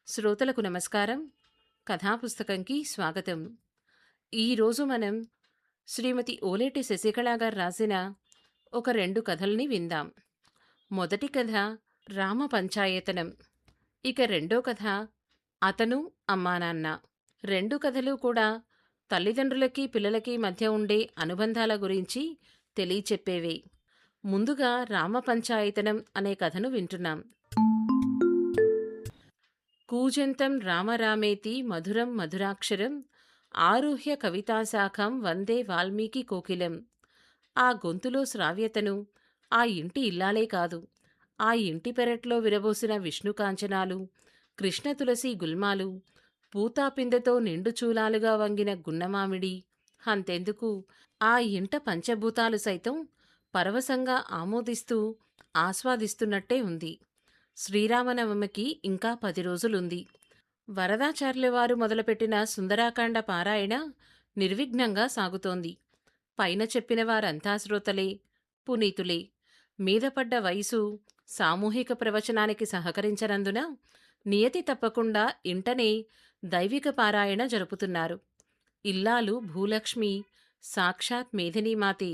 శ్రోతలకు నమస్కారం. కథాపుస్తకంకి స్వాగతం. ఈరోజు మనం శ్రీమతి ఓలేటి శశికళ గారు రాసిన ఒక 2 కథల్ని విందాం. మొదటి కథ రామ పంచాయతనం. ఇక రెండో కథ అతను అమ్మానాన్న. 2 కథలు కూడా తల్లిదండ్రులకి పిల్లలకి మధ్య ఉండే అనుబంధాల గురించి తెలియచెప్పేవే. ముందుగా రామ పంచాయతనం అనే కథను వింటున్నాం. కూజంతం రామరామేతి మధురం మధురాక్షరం ఆరుహ్య కవితాశాఖం వందే వాల్మీకి కోకిలం. ఆ గొంతులో శ్రావ్యతను ఆ ఇంటి ఇల్లాలే కాదు, ఆ ఇంటి పెరట్లో విరబోసిన విష్ణుకాంచనాలు, కృష్ణ తులసి గుల్మాలు, పూతాపిందెతో నిండుచూలాలుగా వంగిన గున్నమామిడి, అంతెందుకు ఆ ఇంట పంచభూతాలు సైతం పరవశంగా ఆమోదిస్తూ ఆస్వాదిస్తున్నట్టే ఉంది. శ్రీరామనవమికి ఇంకా 10 రోజులుంది. వరదాచార్యులవారు మొదలుపెట్టిన సుందరాకాండ పారాయణ నిర్విఘ్నంగా సాగుతోంది. పైన చెప్పిన వారంతా శ్రోతలే, పునీతులే. మీదపడ్డ వయసు సామూహిక ప్రవచనానికి సహకరించనందున నియతి తప్పకుండా ఇంటనే దైవిక పారాయణ జరుపుతున్నారు. ఇల్లాలు భూలక్ష్మి సాక్షాత్ మేధినీమాతే.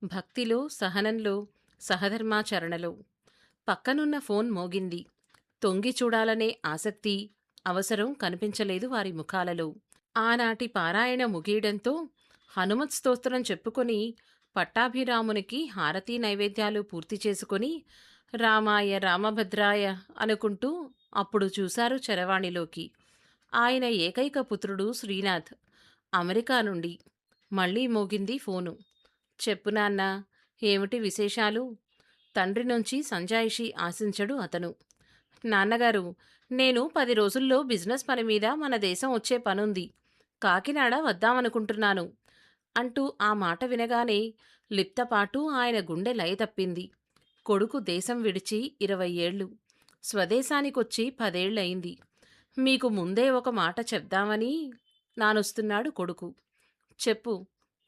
భక్తిలో, సహనంలో, సహధర్మాచరణలో. పక్కనున్న ఫోన్ మోగింది. తొంగి చూడాలనే ఆసక్తి, అవసరం కనిపించలేదు వారి ముఖాలలో. ఆనాటి పారాయణ ముగియడంతో హనుమత్ స్తోత్రం చెప్పుకొని పట్టాభిరామునికి హారతీ నైవేద్యాలు పూర్తి చేసుకొని రామాయ రామభద్రాయ అనుకుంటూ అప్పుడు చూశారు చరవాణిలోకి. ఆయన ఏకైక పుత్రుడు శ్రీనాథ్, అమెరికా నుండి. మళ్లీ మోగింది ఫోను. చెప్పు నాన్నా, ఏమిటి విశేషాలు? తండ్రి నుంచి సంజాయిషీ ఆశించడు అతను. నాన్నగారు, నేను 10 రోజుల్లో బిజినెస్ పని మీద మన దేశం వచ్చే పనుంది. కాకినాడ వద్దామనుకుంటున్నాను అంటూ ఆ మాట వినగానే లిప్తపాటు ఆయన గుండె లయ తప్పింది. కొడుకు దేశం విడిచి 20 ఏళ్ళు, స్వదేశానికొచ్చి 10 ఏళ్లయింది. మీకు ముందే ఒక మాట చెప్దామని నానొస్తున్నాడు కొడుకు. చెప్పు.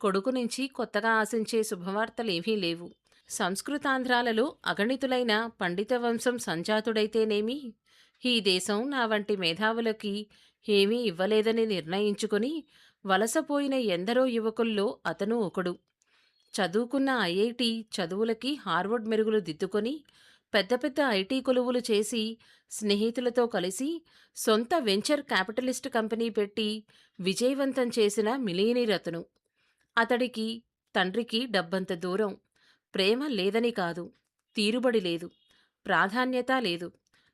కొడుకు నుంచి కొత్తగా ఆశించే శుభవార్తలేమీ లేవు. సంస్కృతాంధ్రాలలో అగణితులైన పండిత వంశం సంజాతుడైతేనేమి, ఈ దేశం నా వంటి మేధావులకి ఏమీ ఇవ్వలేదని నిర్ణయించుకుని వలసపోయిన ఎందరో యువకుల్లో అతను ఒకడు. చదువుకున్న ఐఐటి చదువులకి హార్వర్డ్ మెరుగులు దిద్దుకొని పెద్ద పెద్ద ఐటీ కొలువులు చేసి స్నేహితులతో కలిసి సొంత వెంచర్ క్యాపిటలిస్ట్ కంపెనీ పెట్టి విజయవంతం చేసిన మిలీనీరతను. అతడికి తండ్రికి డబ్బంత దూరం. ప్రేమ లేదని కాదు, తీరుబడి లేదు, ప్రాధాన్యత లేదు.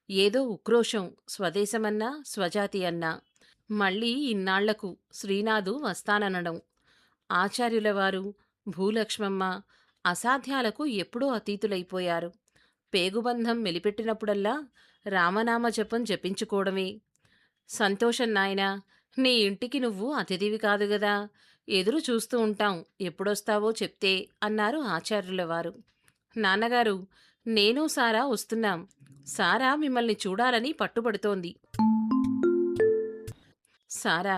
ఏదో ఉక్రోషం, స్వదేశమన్నా స్వజాతి అన్నా. మళ్ళీ ఇన్నాళ్లకు శ్రీనాథు వస్తాననడం. ఆచార్యులవారు, భూలక్ష్మమ్మ అసాధ్యాలకు ఎప్పుడో అతీతులైపోయారు. పేగుబంధం మెలిపెట్టినప్పుడల్లా రామనామ జపం జపించుకోవడమే. సంతోషం నాయనా, నీ ఇంటికి నువ్వు అతిథివి కాదుగదా, ఎదురు చూస్తూ ఉంటాం, ఎప్పుడొస్తావో చెప్తే అన్నారు ఆచార్యులవారు. నాన్నగారు, నేను సారా వస్తున్నాం. సారా మిమ్మల్ని చూడాలని పట్టుబడుతోంది. సారా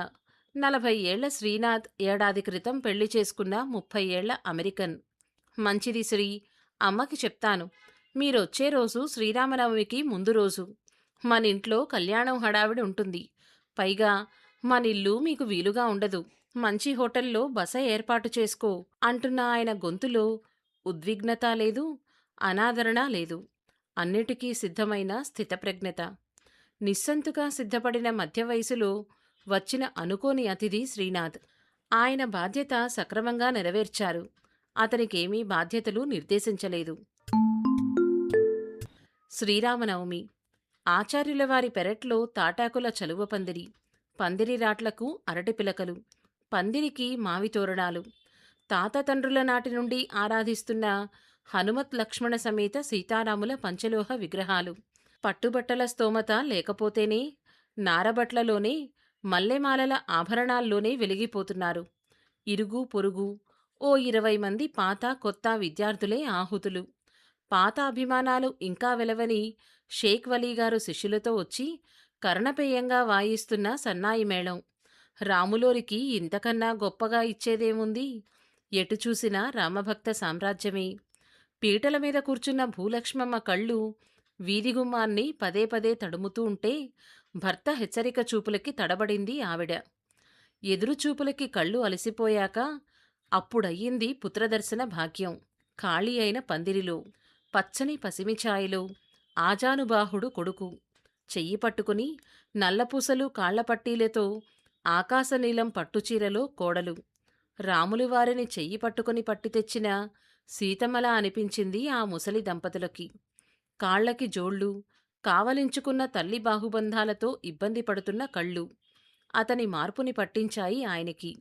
40 ఏళ్ల శ్రీనాథ్ ఏడాది క్రితం పెళ్లి చేసుకున్న 30 ఏళ్ల అమెరికన్. మంచిది శ్రీ, అమ్మకి చెప్తాను. మీరొచ్చే రోజు శ్రీరామనవమికి ముందు రోజు. మనింట్లో కళ్యాణం హడావిడి ఉంటుంది. పైగా మనిల్లు మీకు వీలుగా ఉండదు. మంచి హోటల్లో బస ఏర్పాటు చేసుకో అంటున్న ఆయన గొంతులో ఉద్విగ్నత లేదు, అనాదరణ లేదు. అన్నిటికీ సిద్ధమైన స్థితప్రజ్ఞత. నిస్సంతుగా సిద్ధపడిన మధ్య వయసులో వచ్చిన అనుకోని అతిథి శ్రీనాథ్. ఆయన బాధ్యత సక్రమంగా నెరవేర్చారు. అతనికేమీ బాధ్యతలు నిర్దేశించలేదు. శ్రీరామనవమి. ఆచార్యులవారి పెరట్లో తాటాకుల చలువ పందిరి, పందిరి రాట్లకు అరటిపిలకలు, పందిరికి మావితోరణాలు. తాతతండ్రుల నాటి నుండి ఆరాధిస్తున్న హనుమత్ లక్ష్మణ సమేత సీతారాముల పంచలోహ విగ్రహాలు. పట్టుబట్టల స్తోమత లేకపోతేనే నారబట్లలోనే, మల్లెమాలల ఆభరణాల్లోనే వెలిగిపోతున్నారు. ఇరుగు పొరుగు ఓ 20 మంది పాత కొత్త విద్యార్థులే ఆహుతులు. పాత అభిమానాలు ఇంకా వెలవని షేక్ వలీగారు శిష్యులతో వచ్చి కర్ణపేయంగా వాయిస్తున్న సన్నాయి మేళం. రాములోరికి ఇంతకన్నా గొప్పగా ఇచ్చేదేముంది? ఎటు చూసినా రామభక్త సామ్రాజ్యమే. పీటల మీద కూర్చున్న భూలక్ష్మమ్మ కళ్ళు వీధిగుమ్మాన్ని పదే పదే తడుముతూ ఉంటే భర్త హెచ్చరిక చూపులకి తడబడింది ఆవిడ. ఎదురు చూపులకి కళ్ళు అలసిపోయాక అప్పుడయ్యింది పుత్రదర్శన భాగ్యం. ఖాళీ అయిన పందిరిలో, పచ్చని పసిమిఛాయలో ఆజానుబాహుడు కొడుకు. చెయ్యి పట్టుకుని నల్లపూసలు కాళ్లపట్టీలతో ఆకాశనీలం పట్టుచీరలో కోడలు. రాములువారిని చెయ్యి పట్టుకుని పట్టి తెచ్చిన సీతమ్మలా అనిపించింది ఆ ముసలి దంపతులకి. కాళ్లకి జోళ్ళు, కావలించుకున్న తల్లి బాహుబంధాలతో ఇబ్బంది పడుతున్న కళ్ళు అతని మార్పుని పట్టించాయి ఆయనకి.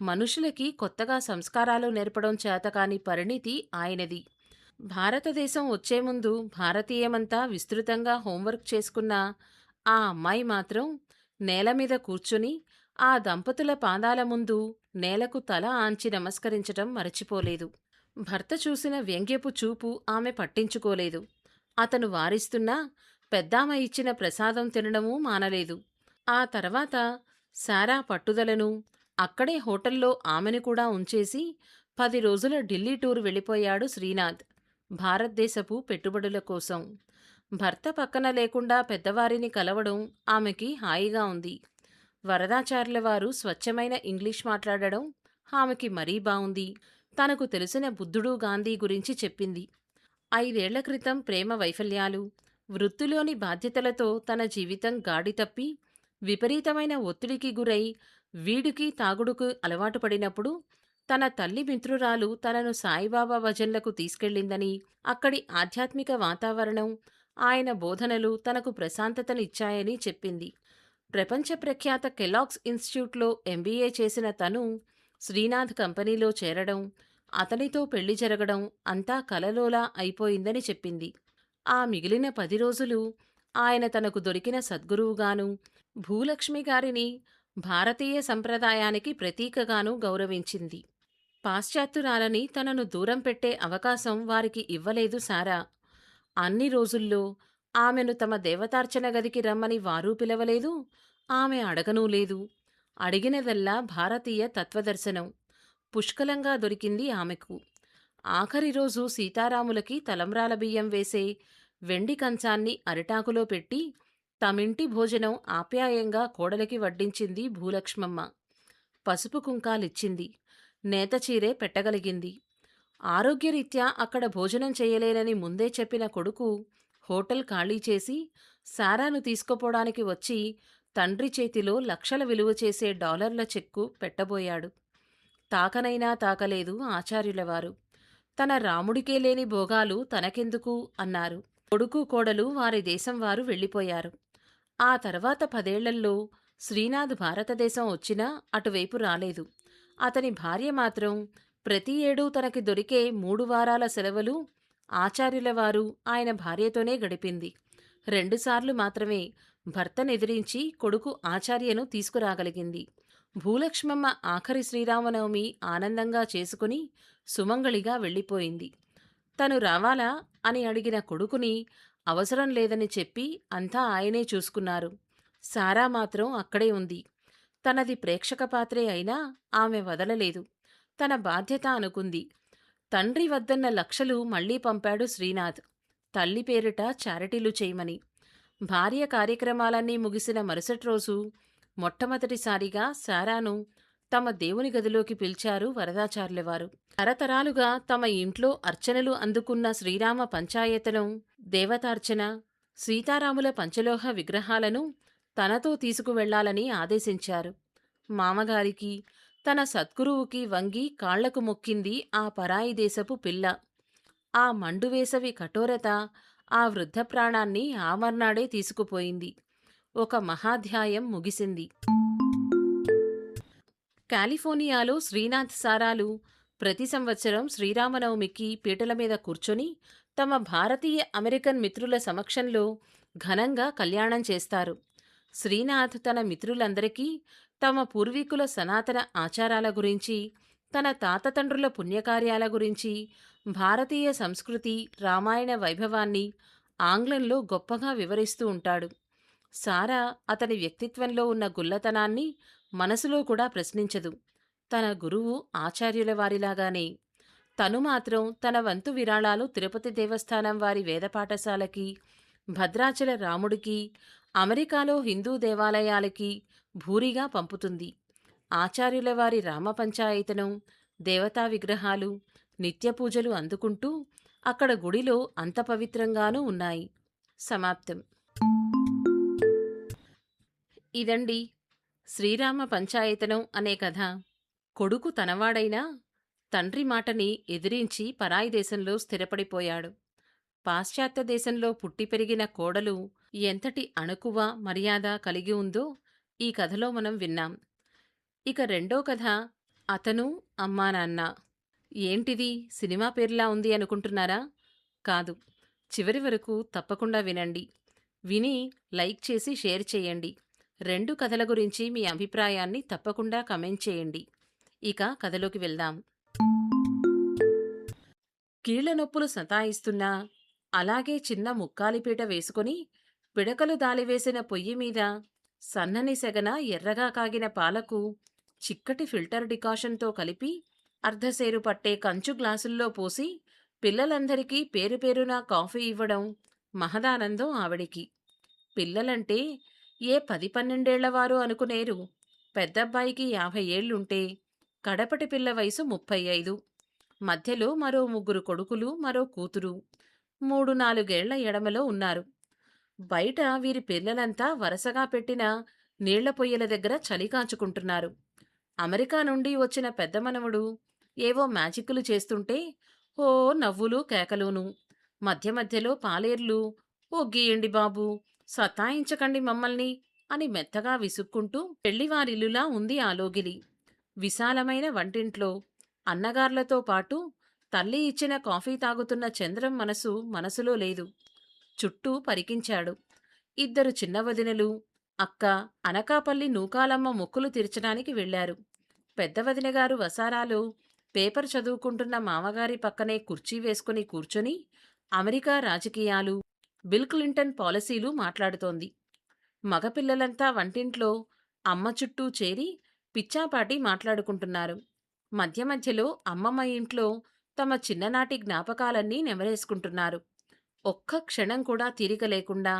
మనుషులకి కొత్తగా సంస్కారాలు నేర్పడం చేతకాని పరిణితి ఆయనది. భారతదేశం వచ్చే ముందు భారతీయమంతా విస్తృతంగా హోంవర్క్ చేసుకున్న ఆ అమ్మాయి మాత్రం నేలమీద కూర్చుని ఆ దంపతుల పాదాల ముందు నేలకు తల ఆంచి నమస్కరించటం మరచిపోలేదు. భర్త చూసిన వ్యంగ్యపు చూపు ఆమె పట్టించుకోలేదు. అతను వారిస్తున్నా పెద్దామ ఇచ్చిన ప్రసాదం తినడమూ మానలేదు. ఆ తర్వాత శారా పట్టుదలను అక్కడే హోటల్లో ఆమెను కూడా ఉంచేసి 10 రోజుల ఢిల్లీ టూర్ వెళ్ళిపోయాడు శ్రీనాథ్, భారతదేశపు పెట్టుబడుల కోసం. భర్త పక్కన లేకుండా పెద్దవారిని కలవడం ఆమెకి హాయిగా ఉంది. వరదాచార్యుల వారు స్వచ్ఛమైన ఇంగ్లీష్ మాట్లాడడం ఆమెకి మరీ బావుంది. తనకు తెలిసిన బుద్ధుడు గాంధీ గురించి చెప్పింది. 5 ఏళ్ల క్రితం ప్రేమ వైఫల్యాలు, వృత్తిలోని బాధ్యతలతో తన జీవితం గాడి తప్పి విపరీతమైన ఒత్తిడికి గురై వీడుకి తాగుడుకు అలవాటు పడినప్పుడు తన తల్లి మిత్రురాలు తనను సాయిబాబా భజన్లకు తీసుకెళ్ళిందని, అక్కడి ఆధ్యాత్మిక వాతావరణం, ఆయన బోధనలు తనకు ప్రశాంతతనిచ్చాయని చెప్పింది. ప్రపంచ ప్రఖ్యాత కెలాగ్స్ ఇన్స్టిట్యూట్లో ఎంబీఏ చేసిన తను శ్రీనాథ్ కంపెనీలో చేరడం, అతనితో పెళ్లి జరగడం అంతా కలలోలా అయిపోయిందని చెప్పింది. ఆ మిగిలిన 10 రోజులు ఆయన తనకు దొరికిన సద్గురువుగాను, భూలక్ష్మి గారిని భారతీయ సంప్రదాయానికి ప్రతీకగాను గౌరవించింది. పాశ్చాత్యురాలని తనను దూరం పెట్టే అవకాశం వారికి ఇవ్వలేదు శారా. అన్ని రోజుల్లో ఆమెను తమ దేవతార్చన గదికి రమ్మని వారూ పిలవలేదు, ఆమె అడగనూ లేదు. అడిగినదల్లా భారతీయ తత్వదర్శనం పుష్కలంగా దొరికింది ఆమెకు. ఆఖరి రోజు సీతారాములకి తలంబ్రాల బియ్యం వేసే వెండి కంచాన్ని అరిటాకులో పెట్టి తమింటి భోజనం ఆప్యాయంగా కోడలికి వడ్డించింది భూలక్ష్మమ్మ. పసుపు కుంకాలిచ్చింది. నేతచీరే పెట్టగలిగింది. ఆరోగ్యరీత్యా అక్కడ భోజనం చేయలేనని ముందే చెప్పిన కొడుకు హోటల్ ఖాళీ చేసి శారాను తీసుకుపోవడానికి వచ్చి తండ్రి చేతిలో లక్షల విలువ చేసే డాలర్ల చెక్కు పెట్టబోయాడు. తాకనైనా తాకలేదు ఆచార్యులవారు. తన రాముడికే లేని భోగాలు తనకెందుకు అన్నారు. కొడుకు కోడలు వారి దేశం వారు వెళ్ళిపోయారు. ఆ తర్వాత 10 ఏళ్లలో శ్రీనాథ్ భారతదేశం వచ్చినా అటువైపు రాలేదు. అతని భార్య మాత్రం ప్రతి ఏడూ తనకి దొరికే 3 వారాల సెలవులు ఆచార్యులవారు ఆయన భార్యతోనే గడిపింది. 2 సార్లు మాత్రమే భర్తనెదిరించి కొడుకు ఆచార్యను తీసుకురాగలిగింది. భూలక్ష్మమ్మ ఆఖరి శ్రీరామనవమి ఆనందంగా చేసుకుని సుమంగళిగా వెళ్ళిపోయింది. తను రావాలా అని అడిగిన కొడుకుని అవసరం లేదని చెప్పి అంతా ఆయనే చూసుకున్నారు. శారా మాత్రం అక్కడే ఉంది. తనది ప్రేక్షక పాత్రే అయినా ఆమె వదలలేదు. తన బాధ్యత అనుకుంది. తండ్రి వద్దన్న లక్షలు మళ్లీ పంపాడు శ్రీనాథ్, తల్లి పేరిట చారిటీలు చేయమని. భార్య కార్యక్రమాలన్నీ ముగిసిన మరుసటి రోజు మొట్టమొదటిసారిగా శారాను తమ దేవుని గదిలోకి పిలిచారు వరదాచార్యులవారు. తరతరాలుగా తమ ఇంట్లో అర్చనలు అందుకున్న శ్రీరామ పంచాయతనం, దేవతార్చన, సీతారాముల పంచలోహ విగ్రహాలను తనతో తీసుకువెళ్లాలని ఆదేశించారు. మామగారికి, తన సద్గురువుకి వంగి కాళ్లకు మొక్కింది ఆ పరాయి దేశపు పిల్ల. ఆ మండువేసవి కఠోరత ఆ వృద్ధ ప్రాణాన్ని ఆమర్నాడే తీసుకుపోయింది. ఒక మహాధ్యాయం ముగిసింది. కాలిఫోర్నియాలో శ్రీనాథ్ సారాలు ప్రతి సంవత్సరం శ్రీరామనవమికి పీటల మీద కూర్చొని తమ భారతీయ అమెరికన్ మిత్రుల సమక్షంలో ఘనంగా కళ్యాణం చేస్తారు. శ్రీనాథ్ తన మిత్రులందరికీ తమ పూర్వీకుల సనాతన ఆచారాల గురించి, తన తాతతండ్రుల పుణ్యకార్యాల గురించి, భారతీయ సంస్కృతి, రామాయణ వైభవాన్ని ఆంగ్లంలో గొప్పగా వివరిస్తూ ఉంటాడు. సారా అతని వ్యక్తిత్వంలో ఉన్న గుల్లతనాన్ని మనసులో కూడా ప్రశ్నించదు. తన గురువు ఆచార్యుల వారిలాగానే తను మాత్రం తన వంతు విరాళాలు తిరుపతి దేవస్థానం వారి వేద పాఠశాలకి, భద్రాచల రాముడికి, అమెరికాలో హిందూ దేవాలయాలకి భూరిగా పంపుతుంది. ఆచార్యుల వారి రామపంచాయతనం, దేవతా విగ్రహాలు, నిత్యపూజలు అందుకుంటూ అక్కడ గుడిలో అంత పవిత్రంగానూ ఉన్నాయి. సమాప్తం. ఇదండి శ్రీరామ పంచాయతనం అనే కథ. కొడుకు తనవాడైనా తండ్రి మాటని ఎదిరించి పరాయి దేశంలో స్థిరపడిపోయాడు. పాశ్చాత్య దేశంలో పుట్టి పెరిగిన కోడలు ఎంతటి అణకువ మర్యాద కలిగి ఉందో ఈ కథలో మనం విన్నాం. ఇక రెండో కథ అతను అమ్మా నాన్న. ఏంటిది సినిమా పేర్లా ఉంది అనుకుంటున్నారా? కాదు. చివరి వరకు తప్పకుండా వినండి. విని లైక్ చేసి షేర్ చేయండి. రెండు కథల గురించి మీ అభిప్రాయాన్ని తప్పకుండా కమెంట్ చేయండి. ఇక కథలోకి వెళ్దాం. కీళ్ల నొప్పులు సతాయిస్తున్నా అలాగే చిన్న ముక్కాలిపీట వేసుకొని పిడకలు దాలివేసిన పొయ్యి మీద సన్నని సెగన ఎర్రగా కాగిన పాలకు చిక్కటి ఫిల్టర్ డికాషన్తో కలిపి అర్ధసేరు పట్టే కంచు గ్లాసుల్లో పోసి పిల్లలందరికీ పేరు పేరునా కాఫీ ఇవ్వడం మహదానందం ఆవిడికి. పిల్లలంటే ఏ 10-12 అనుకునేరు. పెద్దబ్బాయికి 50 ఏళ్లుంటే కడపటి పిల్ల వయసు 35. మధ్యలో మరో 3 కొడుకులు, మరో కూతురు 3-4 ఎడమలో ఉన్నారు. బయట వీరి పిల్లలంతా వరసగా పెట్టిన నీళ్ల పొయ్యల దగ్గర చలి కాచుకుంటున్నారు. అమెరికా నుండి వచ్చిన పెద్ద మనవడు ఏవో మ్యాజిక్కులు చేస్తుంటే ఓ నవ్వులు కేకలును. మధ్య మధ్యలో పాలేర్లు ఓ గీయండి బాబూ, సతాయించకండి మమ్మల్ని అని మెత్తగా విసుక్కుంటూ పెళ్లివారిల్లులా ఉంది ఆ లోగిలి. విశాలమైన వంటింట్లో అన్నగార్లతో పాటు తల్లి ఇచ్చిన కాఫీ తాగుతున్న చంద్రం మనసులో లేదు. చుట్టూ పరికించాడు. 2 చిన్న వదినలు, అక్క అనకాపల్లి నూకాలమ్మ మొక్కులు తీర్చడానికి వెళ్లారు. పెద్ద వదినగారు వసారాలో పేపర్ చదువుకుంటున్న మామగారి పక్కనే కుర్చీ వేసుకుని కూర్చొని అమెరికా రాజకీయాలు, బిల్ క్లింటన్ పాలసీలు మాట్లాడుతోంది. మగపిల్లలంతా వంటింట్లో అమ్మ చుట్టూ చేరి పిచ్చాపాటి మాట్లాడుకుంటున్నారు. మధ్య మధ్యలో అమ్మమ్మ ఇంట్లో తమ చిన్ననాటి జ్ఞాపకాలన్నీ నెమరేసుకుంటున్నారు. ఒక్క క్షణం కూడా తీరిక లేకుండా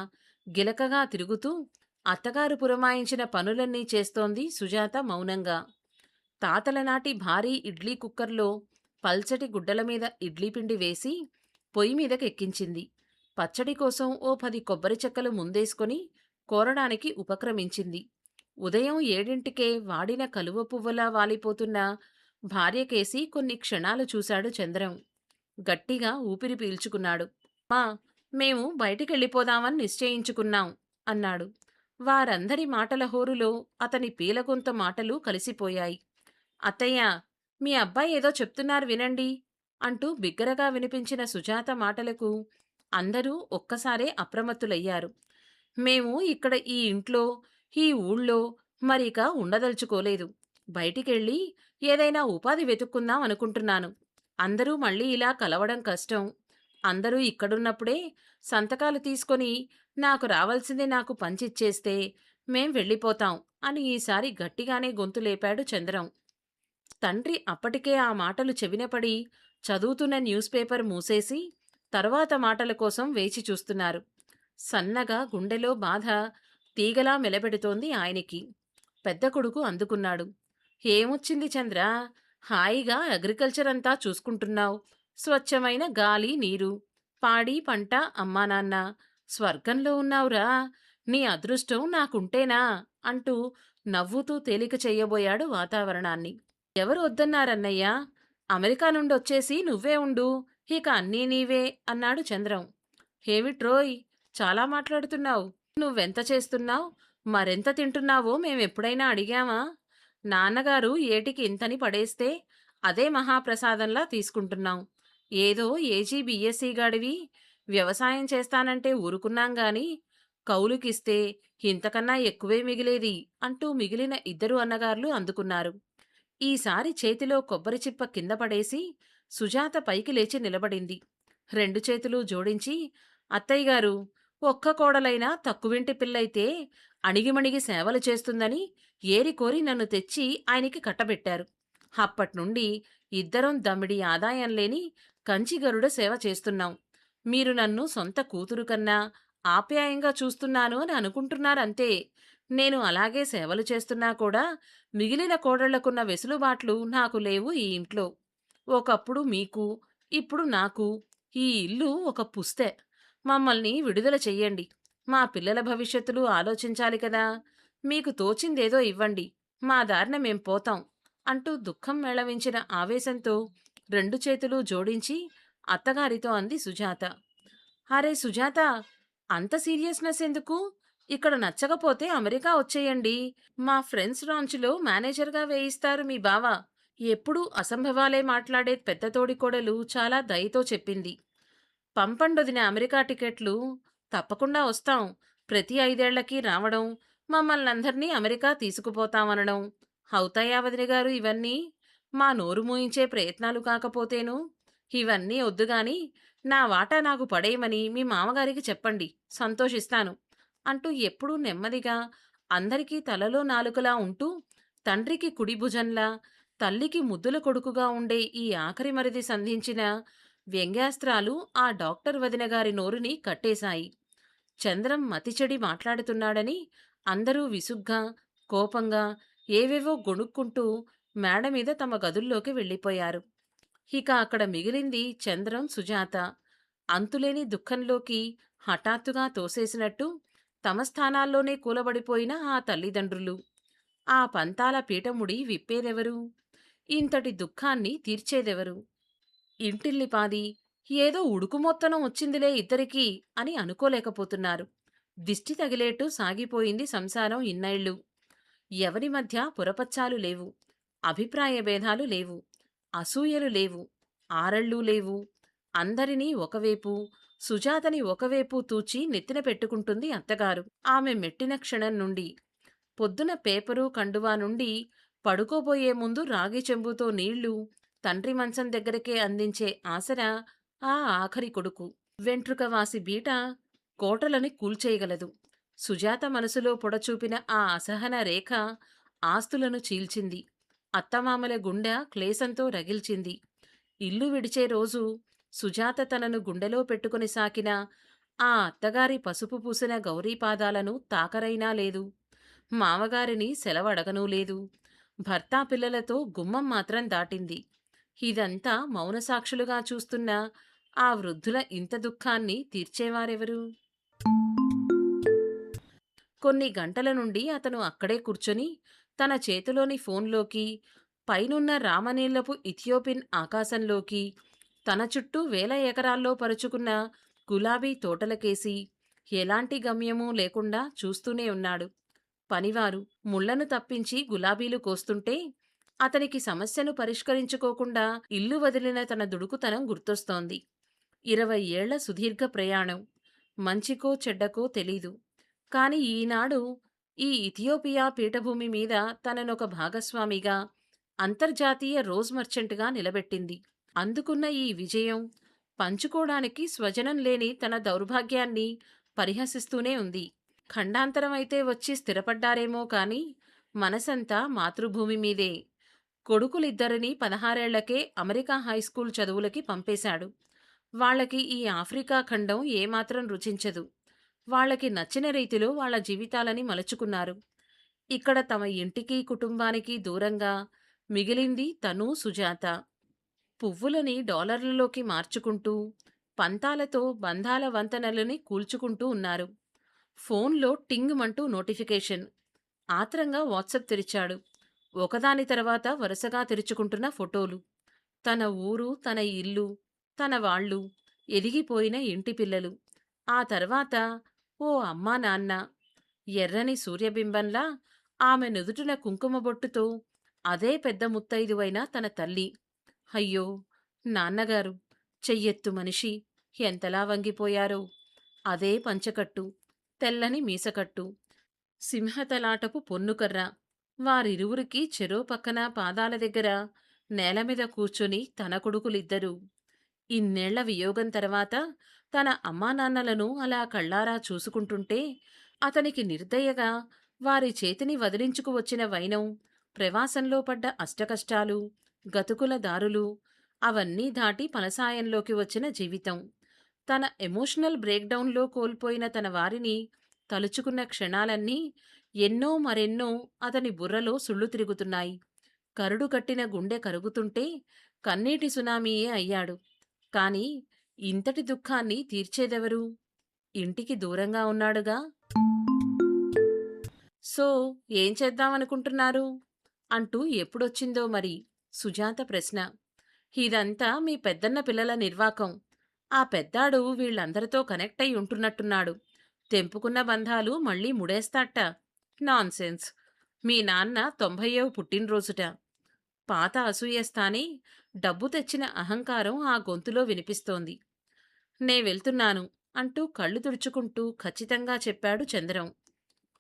గిలకగా తిరుగుతూ అత్తగారు పురమాయించిన పనులన్నీ చేస్తోంది సుజాత మౌనంగా. తాతల నాటి భారీ ఇడ్లీ కుక్కర్లో పల్చటి గుడ్డల మీద ఇడ్లీ పిండి వేసి పొయ్యి మీదకెక్కించింది. పచ్చడి కోసం ఓ 10 కొబ్బరి చెక్కలు ముందేసుకొని కోరడానికి ఉపక్రమించింది. ఉదయం 7ంటికే వాడిన కలువ పువ్వులా వాలిపోతున్న భార్యకేసి కొన్ని క్షణాలు చూశాడు చంద్రం. గట్టిగా ఊపిరి పీల్చుకున్నాడు. మా మేము బయటికెళ్ళిపోదామని నిశ్చయించుకున్నాం అన్నాడు. వారందరి మాటల హోరులో అతని పీలగొంత మాటలు కలిసిపోయాయి. అత్తయ్య, మీ అబ్బాయి ఏదో చెప్తున్నారు వినండి అంటూ బిగ్గరగా వినిపించిన సుజాత మాటలకు అందరూ ఒక్కసారే అప్రమత్తులయ్యారు. మేము ఇక్కడ ఈ ఇంట్లో, ఈ ఊళ్ళో మరిక ఉండదలుచుకోలేదు. బయటికెళ్ళి ఏదైనా ఉపాధి వెతుక్కుందాం అనుకుంటున్నాను. అందరూ మళ్ళీ ఇలా కలవడం కష్టం. అందరూ ఇక్కడున్నప్పుడే సంతకాలు తీసుకొని నాకు రావాల్సింది నాకు పంచిచ్చేస్తే మేం వెళ్ళిపోతాం అని ఈసారి గట్టిగానే గొంతు లేపాడు చంద్రం. తండ్రి అప్పటికే ఆ మాటలు చెవినపడి చదువుతున్న న్యూస్ పేపర్ మూసేసి తరువాత మాటల కోసం వేచి చూస్తున్నారు. సన్నగా గుండెలో బాధ తీగలా మెలబెడుతోంది ఆయనకి. పెద్ద కొడుకు అందుకున్నాడు. ఏమొచ్చింది చంద్ర, హాయిగా అగ్రికల్చర్ అంతా చూసుకుంటున్నావు. స్వచ్ఛమైన గాలి నీరు, పాడి పంట, అమ్మా నాన్న, స్వర్గంలో ఉన్నావురా. నీ అదృష్టం నాకుంటేనా అంటూ నవ్వుతూ తేలిక చెయ్యబోయాడు వాతావరణాన్ని. ఎవరు వద్దన్నారన్నయ్యా? అమెరికా నుండొచ్చేసి నువ్వే ఉండు, ఇక అన్నీ నీవే అన్నాడు చంద్రం. ఏమిట్రోయ్, చాలా మాట్లాడుతున్నావు. నువ్వెంత చేస్తున్నావు, మరెంత తింటున్నావో మేమెప్పుడైనా అడిగామా? నాన్నగారు ఏటికి ఇంతని పడేస్తే అదే మహాప్రసాదంలా తీసుకుంటున్నాం. ఏదో ఏజీ బీఎస్సీ గాడివి వ్యవసాయం చేస్తానంటే ఊరుకున్నాం గాని కౌలుకిస్తే ఇంతకన్నా ఎక్కువే మిగిలేది అంటూ మిగిలిన 2 అన్నగార్లు అందుకున్నారు. ఈసారి చేతిలో కొబ్బరి చిప్ప కింద పడేసి సుజాత పైకి లేచి నిలబడింది. 2 చేతులు జోడించి, అత్తయ్యగారు, ఒక్క కోడలైనా తక్కువింటి పిల్లయితే అణిగిమణిగి సేవలు చేస్తుందని ఏరికోరి నన్ను తెచ్చి ఆయనకి కట్టబెట్టారు. అప్పట్నుండి ఇద్దరం దమ్మిడి ఆదాయం లేని కంచిగరుడ సేవ చేస్తున్నాం. మీరు నన్ను సొంత కూతురు కన్నా ఆప్యాయంగా చూస్తున్నాను అని అనుకుంటున్నారంతే. నేను అలాగే సేవలు చేస్తున్నా కూడా మిగిలిన కోడళ్లకున్న వెసులుబాట్లు నాకు లేవు ఈ ఇంట్లో. ఒకప్పుడు మీకు, ఇప్పుడు నాకు. ఈ ఇల్లు ఒక పుస్తె. మమ్మల్ని విడుదల చెయ్యండి. మా పిల్లల భవిష్యత్తులు ఆలోచించాలి కదా! మీకు తోచిందేదో ఇవ్వండి. మా దారిన మేం పోతాం అంటూ దుఃఖం మేళవించిన ఆవేశంతో రెండు చేతులూ జోడించి అత్తగారితో అంది సుజాత. అరే సుజాత! అంత సీరియస్‌నెస్ ఎందుకు? ఇక్కడ నచ్చకపోతే అమెరికా వచ్చేయండి. మా ఫ్రెండ్స్ లాంచ్‌లో మేనేజర్‌గా వేయిస్తారు మీ బావ. ఎప్పుడూ అసంభవాలే మాట్లాడే పెద్ద తోడికోడలు చాలా దయతో చెప్పింది. పంపండొదిన అమెరికా టికెట్లు. తప్పకుండా వస్తాం. ప్రతి 5 ఏళ్లకి రావడం, మమ్మల్నందర్నీ అమెరికా తీసుకుపోతామనడం. అవుతాయా వదినగారు ఇవన్నీ? మా నోరు మూయించే ప్రయత్నాలు కాకపోతేను. ఇవన్నీ ఒద్దుగాని, నా వాటా నాకు పడేయమని మీ మామగారికి చెప్పండి. సంతోషిస్తాను. అంటూ ఎప్పుడూ నెమ్మదిగా, అందరికీ తలలో నాలుకలా ఉంటూ, తండ్రికి కుడి భుజంలా, తల్లికి ముద్దుల కొడుకుగా ఉండే ఈ ఆఖరి మరిది సంధించిన వ్యంగ్యాస్త్రాలు ఆ డాక్టర్ వదిన గారి నోరుని కట్టేశాయి. చంద్రం మతిచెడి మాట్లాడుతున్నాడని అందరూ విసుగ్గా, కోపంగా ఏవేవో గొణుక్కుంటూ మేడ మీద తమ గదుల్లోకి వెళ్ళిపోయారు. ఇక అక్కడ మిగిలింది చంద్రం, సుజాత. అంతులేని దుఃఖంలోకి హఠాత్తుగా తోసేసినట్టు తమ స్థానాల్లోనే కూలబడిపోయిన ఆ తల్లిదండ్రులు. ఆ పంతాల పీటముడి విప్పేదెవరు? ఇంతటి దుఃఖాన్ని తీర్చేదెవరు? ఇంటిల్లిపాది ఏదో ఉడుకుమొత్తనం వచ్చిందిలే ఇద్దరికీ అని అనుకోలేకపోతున్నారు. దిష్టి తగిలేట్టు సాగిపోయింది సంసారం ఇన్నేళ్ళు. ఎవరి మధ్య పురపచ్చాలు లేవు. అభిప్రాయ భేదాలు లేవు. అసూయలు లేవు. ఆరళ్ళూ లేవు. అందరినీ ఒకవేపు, సుజాతని ఒకవేపు తూచి నెత్తిన పెట్టుకుంటుంది అత్తగారు. ఆమె మెట్టిన క్షణం నుండి, పొద్దున పేపరు, కండువా నుండి పడుకోబోయే ముందు రాగి చెంబుతో నీళ్లు తండ్రి మంచం దగ్గరకే అందించే ఆసరా ఆ ఆఖరి కొడుకు. వెంట్రుకవాసి బీట కోటలని కూల్చేయగలదు. సుజాత మనసులో పొడచూపిన ఆ అసహన రేఖ ఆస్తులను చీల్చింది. అత్తమామల గుండె క్లేశంతో రగిల్చింది. ఇల్లు విడిచే రోజు సుజాత తనను గుండెలో పెట్టుకుని సాకిన ఆ అత్తగారి పసుపు పూసిన గౌరీపాదాలను తాకరైనా లేదు. మామగారిని సెలవడగనూ లేదు. భర్త పిల్లలతో గుమ్మం మాత్రం దాటింది. ఇదంతా మౌనసాక్షులుగా చూస్తున్న ఆ వృద్ధుల ఇంత దుఃఖాన్ని తీర్చేవారెవరు? కొన్ని గంటల నుండి అతను అక్కడే కూర్చొని తన చేతిలోని ఫోన్లోకి, పైనున్న రామనీళ్లపు ఇథియోపిన్ ఆకాశంలోకి, తన చుట్టూ వేల ఎకరాల్లో పరుచుకున్న గులాబీ తోటలకేసి ఎలాంటి గమ్యమూ లేకుండా చూస్తూనే ఉన్నాడు. పనివారు ముళ్లను తప్పించి గులాబీలు కోస్తుంటే అతనికి సమస్యను పరిష్కరించుకోకుండా ఇల్లు వదిలిన తన దుడుకుతనం గుర్తొస్తోంది. 20 ఏళ్ల సుదీర్ఘ ప్రయాణం. మంచికో చెడ్డకో తెలీదు. కాని ఈనాడు ఈ ఇథియోపియా పీఠభూమి మీద తననొక భాగస్వామిగా, అంతర్జాతీయ రోజ్ మర్చెంట్‌గా నిలబెట్టింది. అందుకున్న ఈ విజయం పంచుకోడానికి స్వజనం లేని తన దౌర్భాగ్యాన్ని పరిహసిస్తూనే ఉంది. ఖండాంతరమైతే వచ్చి స్థిరపడ్డారేమో కాని మనసంతా మాతృభూమి మీదే. కొడుకులిద్దరినీ 16 ఏళ్లకే అమెరికా హైస్కూల్ చదువులకి పంపేశాడు. వాళ్ళకి ఈ ఆఫ్రికా ఖండం ఏమాత్రం రుచించదు. వాళ్ళకి నచ్చిన రీతిలో వాళ్ళ జీవితాలని మలుచుకున్నారు. ఇక్కడ తమ ఇంటికి, కుటుంబానికి దూరంగా మిగిలింది తనూ, సుజాత. పువ్వులని డాలర్లలోకి మార్చుకుంటూ, పంతాలతో బంధాల వంతెనలని కూల్చుకుంటూ ఉన్నారు. ఫోన్లో టింగ్ మంటూ నోటిఫికేషన్. ఆత్రంగా వాట్సాప్ తెరిచాడు. ఒకదాని తర్వాత వరుసగా తెరుచుకుంటున్న ఫోటోలు. తన ఊరు, తన ఇల్లు, తన వాళ్ళు, ఎదిగిపోయిన ఇంటి పిల్లలు. ఆ తర్వాత ఓ అమ్మా నాన్న. ఎర్రని సూర్యబింబంలా ఆమె నుదుటిన కుంకుమ బొట్టుతో అదే పెద్ద ముత్తైదువైన తన తల్లి. అయ్యో నాన్నగారు, చెయ్యెత్తు మనిషి, ఎంతలా వంగిపోయారో. అదే పంచకట్టు, తెల్లని మీసకట్టు, సింహతలాటపు పొన్నుకర్ర. వారిరువురికి చెరో పక్కన పాదాల దగ్గర నేలమీద కూర్చొని తన కొడుకులిద్దరూ. ఇన్నేళ్ల వియోగం తర్వాత తన అమ్మానాన్నలను అలా కళ్ళారా చూసుకుంటుంటే అతనికి నిర్దయగా వారి చేతిని వదిలించుకు వచ్చిన వైనం, ప్రవాసంలో పడ్డ అష్టకష్టాలు, గతుకుల దారులు, అవన్నీ దాటి పనసాయంలోకి వచ్చిన జీవితం. తన ఎమోషనల్ బ్రేక్‌డౌన్‌లో కోల్పోయిన తన వారిని తలుచుకున్న క్షణాలన్నీ ఎన్నో మరెన్నో అతని బుర్రలో సుళ్ళు తిరుగుతున్నాయి. కరుడు కట్టిన గుండె కరుగుతుంటే కన్నీటి సునామీయే అయ్యాడు. కానీ ఇంతటి దుఃఖాన్ని తీర్చేదెవరు? ఇంటికి దూరంగా ఉన్నాడుగా. సో, ఏం చేద్దామనుకుంటున్నారు? అంటూ ఎప్పుడొచ్చిందో మరి సుజాత ప్రశ్న. ఇదంతా మీ పెద్దన్న పిల్లల నిర్వాకం. ఆ పెద్దాడు వీళ్ళందరితో కనెక్ట్ అయి ఉంటున్నట్టున్నాడు. తెంపుకున్న బంధాలు మళ్ళీ ముడేస్తాట. నాన్సెన్స్. మీ నాన్న 90వ పుట్టినరోజుట. పాత అసూయస్థానే డబ్బు తెచ్చిన అహంకారం ఆ గొంతులో వినిపిస్తోంది. నే వెళ్తున్నాను అంటూ కళ్ళు తుడుచుకుంటూ ఖచ్చితంగా చెప్పాడు చంద్రం.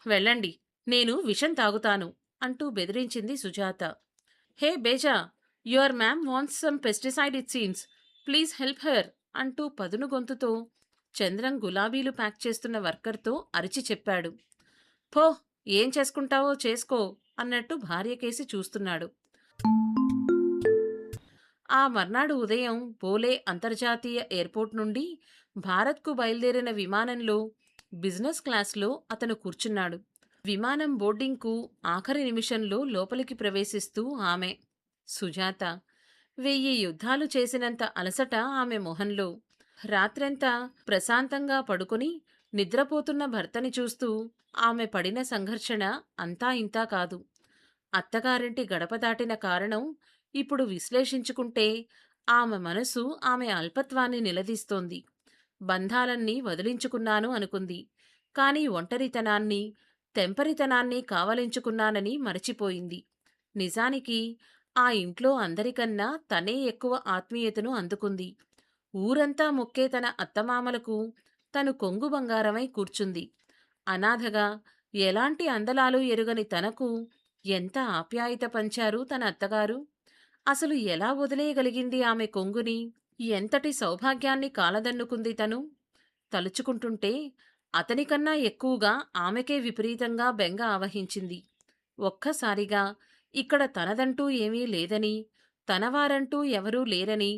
వెళ్ళండి, నేను విషం తాగుతాను అంటూ బెదిరించింది సుజాత. హే బేజా, your ma'am wants some pesticide it seems. Please help her అంటూ పదును గొంతుతో చంద్రం గులాబీలు ప్యాక్ చేస్తున్న వర్కర్తో అరిచి చెప్పాడు. పో, ఏం చేసుకుంటావో చేసుకో అన్నట్టు భార్యకేసి చూస్తున్నాడు. ఆ మర్నాడు ఉదయం బోలే అంతర్జాతీయ ఎయిర్పోర్ట్ నుండి భారత్కు బయలుదేరిన విమానంలో బిజినెస్ క్లాస్లో అతను కూర్చున్నాడు. విమానం బోర్డింగ్కు ఆఖరి నిమిషంలో లోపలికి ప్రవేశిస్తూ ఆమె. సుజాత. 1000 యుద్ధాలు చేసినంత అలసట ఆమె మొహంలో. రాత్రంతా ప్రశాంతంగా పడుకుని నిద్రపోతున్న భర్తని చూస్తూ ఆమె పడిన సంఘర్షణ అంతా ఇంతా కాదు. అత్తగారింటి గడప దాటిన కారణం ఇప్పుడు విశ్లేషించుకుంటే ఆమె మనసు ఆమె అల్పత్వాన్ని నిలదీస్తోంది. బంధాలన్నీ వదిలించుకున్నాను అనుకుంది. కాని ఒంటరితనాన్ని, తెంపరితనాన్ని కావలించుకున్నానని మరచిపోయింది. నిజానికి ఆ ఇంట్లో అందరికన్నా తనే ఎక్కువ ఆత్మీయతను అందుకుంది. ఊరంతా మొక్కే తన అత్తమామలకు తను కొంగు బంగారమై కూర్చుంది. అనాథగా, ఎలాంటి అందలాలు ఎరుగని తనకు ఎంత ఆప్యాయత పంచారు తన అత్తగారు. అసలు ఎలా వదిలేయగలిగింది ఆమె కొంగుని? ఎంతటి సౌభాగ్యాన్ని కాలదన్నుకుంది తను. తలుచుకుంటుంటే అతనికన్నా ఎక్కువగా ఆమెకే విపరీతంగా బెంగ ఆవహించింది. ఒక్కసారిగా ఇక్కడ తనదంటూ ఏమీ లేదని, తనవారంటూ ఎవరూ లేరని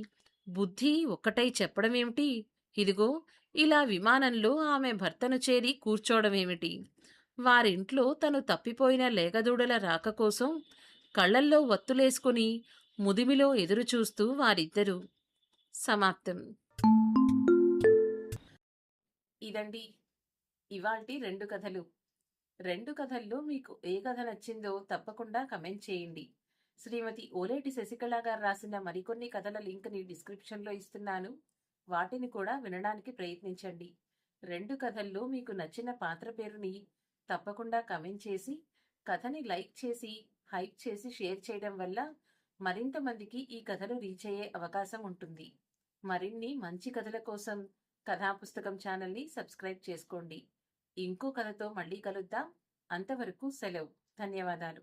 బుద్ధి ఒక్కటై చెప్పడమేమిటి? ఇదిగో ఇలా విమానంలో ఆమె భర్తను చేరి కూర్చోవడమేమిటి? వారింట్లో తను తప్పిపోయిన లేగదూడల రాక కోసం కళ్ళల్లో వత్తులేసుకుని ముదిమిలో ఎదురుచూస్తూ వారిద్దరూ. సమాప్తం. ఇదండి ఇవాల్టి 2 కథలు. 2 కథల్లో మీకు ఏ కథ నచ్చిందో తప్పకుండా కమెంట్ చేయండి. శ్రీమతి ఓలేటి శశికళ గారు రాసిన మరికొన్ని కథల లింక్ని డిస్క్రిప్షన్లో ఇస్తున్నాను. వాటిని కూడా వినడానికి ప్రయత్నించండి. 2 కథల్లో మీకు నచ్చిన పాత్ర పేరుని తప్పకుండా కమెంట్ చేసి, కథని లైక్ చేసి, హైప్ చేసి షేర్ చేయడం వల్ల మరింత మందికి ఈ కథలు రీచ్ అయ్యే అవకాశం ఉంటుంది. మరిన్ని మంచి కథల కోసం కథాపుస్తకం ఛానల్ని సబ్స్క్రైబ్ చేసుకోండి. ఇంకో కథతో మళ్ళీ కలుద్దాం. అంతవరకు సెలవు. ధన్యవాదాలు.